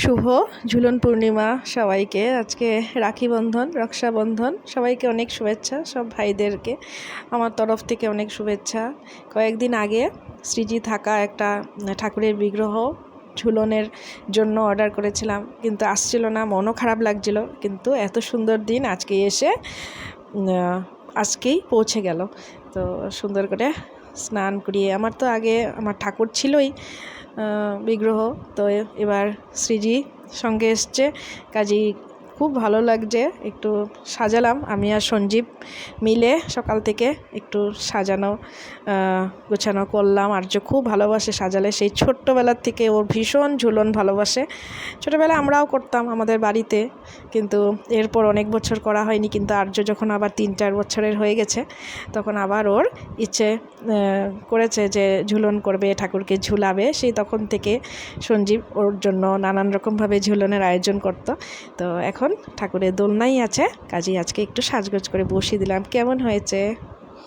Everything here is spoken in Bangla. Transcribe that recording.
শুভ ঝুলন পূর্ণিমা সবাইকে। আজকে রাখি বন্ধন, রক্ষাবন্ধন। সবাইকে অনেক শুভেচ্ছা, সব ভাইদেরকে আমার তরফ থেকে অনেক শুভেচ্ছা। কয়েকদিন আগে শ্রীজি থাকা একটা ঠাকুরের বিগ্রহ ঝুলনের জন্য অর্ডার করেছিলাম, কিন্তু আসছিল না, মনও খারাপ লাগছিল। কিন্তু এত সুন্দর দিন আজকে এসে আজকেই পৌঁছে গেল। তো সুন্দর করে স্নান করিয়ে, আমার তো আগে আমার ঠাকুর ছিলই বিগ্রহ, তো এবার শ্রীজি সঙ্গে এসছে, কাজেই খুব ভালো লাগছে। একটু সাজালাম আমি আর সঞ্জীব মিলে, সকাল থেকে একটু সাজানো গোছানো করলাম। আর্য খুব ভালোবাসে সাজালে, সেই ছোট্টবেলার থেকে ওর ভীষণ ঝুলন ভালোবাসে। ছোটোবেলায় আমরাও করতাম আমাদের বাড়িতে, কিন্তু এরপর অনেক বছর করা হয়নি। কিন্তু আর্য যখন আবার 3-4 বছরের হয়ে গেছে, তখন আবার ওর ইচ্ছে করেছে যে ঝুলন করবে, ঠাকুরকে ঝুলাবে। সেই তখন থেকে সঞ্জীব ওর জন্য নানান রকমভাবে ঝুলনের আয়োজন করত। তো এখন ঠাকুরের দোলনাই আছে, কাজেই আজকে একটু সাজগোজ করে বসিয়ে দিলাম। কেমন হয়েছে?